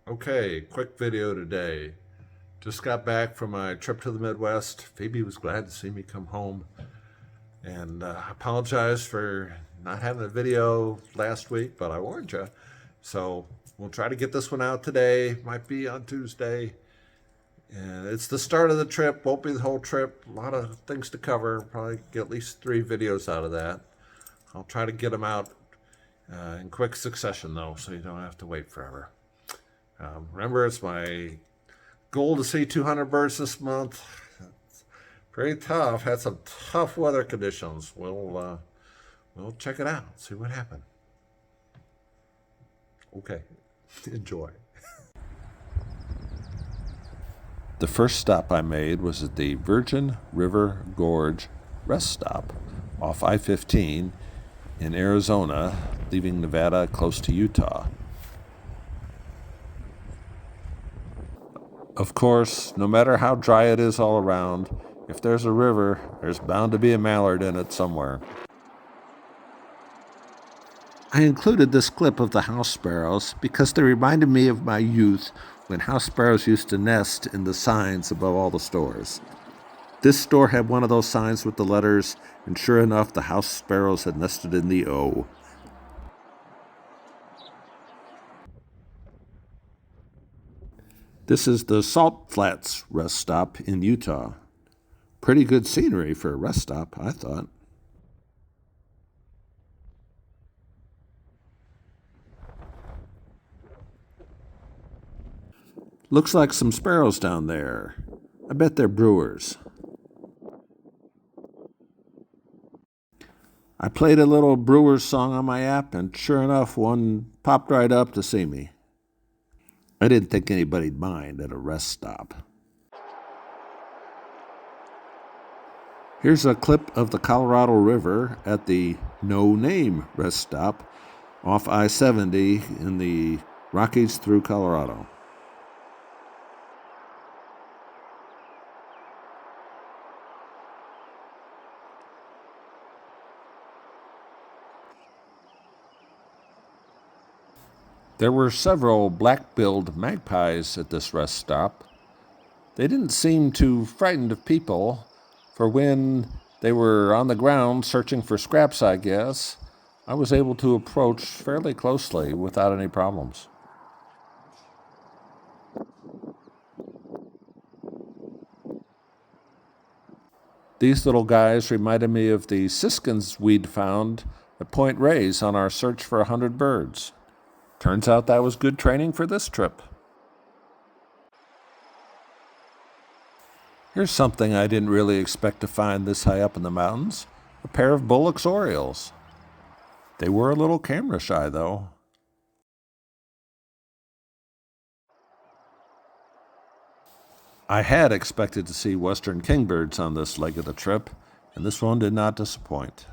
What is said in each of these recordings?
Okay, quick video today. Just got back from my trip to the Midwest. Phoebe was glad to see me come home. And I apologize for not having a video last week, but I warned you. So we'll try to get this one out today. Might be on Tuesday. And it's the start of the trip. Won't be the whole trip. A lot of things to cover. Probably get at least 3 videos out of that. I'll try to get them out in quick succession, though, so you don't have to wait forever. Remember, it's my goal to see 200 birds this month. It's pretty tough. Had some tough weather conditions. We'll check it out. See what happened. Okay, enjoy. The first stop I made was at the Virgin River Gorge rest stop off I-15 in Arizona, leaving Nevada close to Utah. Of course, no matter how dry it is all around, if there's a river, there's bound to be a mallard in it somewhere. I included this clip of the house sparrows because they reminded me of my youth when house sparrows used to nest in the signs above all the stores. This store had one of those signs with the letters, and sure enough, the house sparrows had nested in the O. This is the Salt Flats rest stop in Utah. Pretty good scenery for a rest stop, I thought. Looks like some sparrows down there. I bet they're brewers. I played a little Brewers song on my app, and sure enough, one popped right up to see me. I didn't think anybody'd mind at a rest stop. Here's a clip of the Colorado River at the No Name rest stop off I-70 in the Rockies through Colorado. There were several black-billed magpies at this rest stop. They didn't seem too frightened of people, for when they were on the ground searching for scraps, I guess, I was able to approach fairly closely without any problems. These little guys reminded me of the siskins we'd found at Point Reyes on our search for 100 birds. Turns out that was good training for this trip. Here's something I didn't really expect to find this high up in the mountains, a pair of Bullock's Orioles. They were a little camera shy, though. I had expected to see western kingbirds on this leg of the trip, and this one did not disappoint.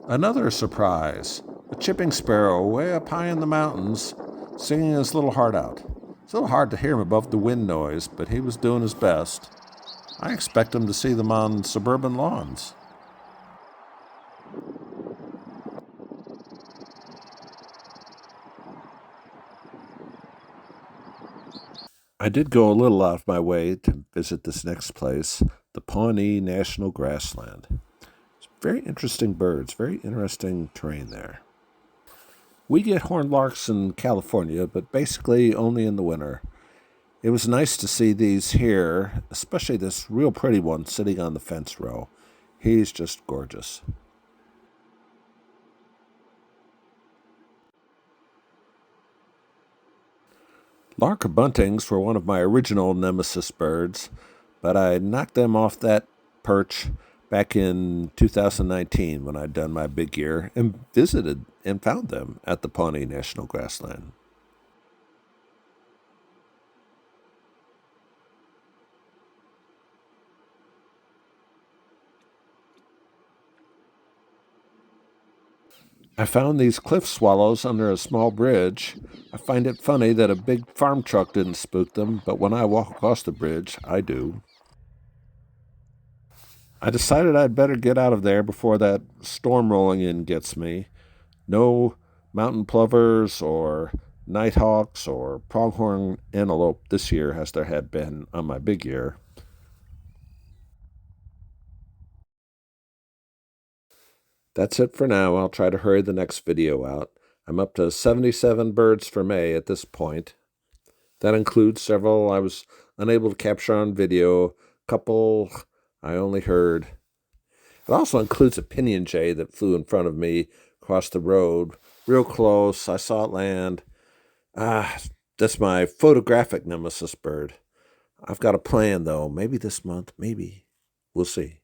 Another surprise, a chipping sparrow way up high in the mountains, singing his little heart out. It's a little hard to hear him above the wind noise, but he was doing his best. I expect him to see them on suburban lawns. I did go a little out of my way to visit this next place, the Pawnee National Grassland. Very interesting birds, very interesting terrain there. We get horned larks in California, but basically only in the winter. It was nice to see these here, especially this real pretty one sitting on the fence row. He's just gorgeous. Lark buntings were one of my original nemesis birds, but I knocked them off that perch back in 2019 when I'd done my big year and visited and found them at the Pawnee National Grassland. I found these cliff swallows under a small bridge. I find it funny that a big farm truck didn't spook them, but when I walk across the bridge, I do. I decided I'd better get out of there before that storm rolling in gets me. No mountain plovers or nighthawks or pronghorn antelope this year as there had been on my big year. That's it for now. I'll try to hurry the next video out. I'm up to 77 birds for May at this point. That includes several I was unable to capture on video, a couple I only heard. It also includes a pinyon jay that flew in front of me across the road, real close. I saw it land. That's my photographic nemesis bird. I've got a plan, though. Maybe this month, maybe. We'll see.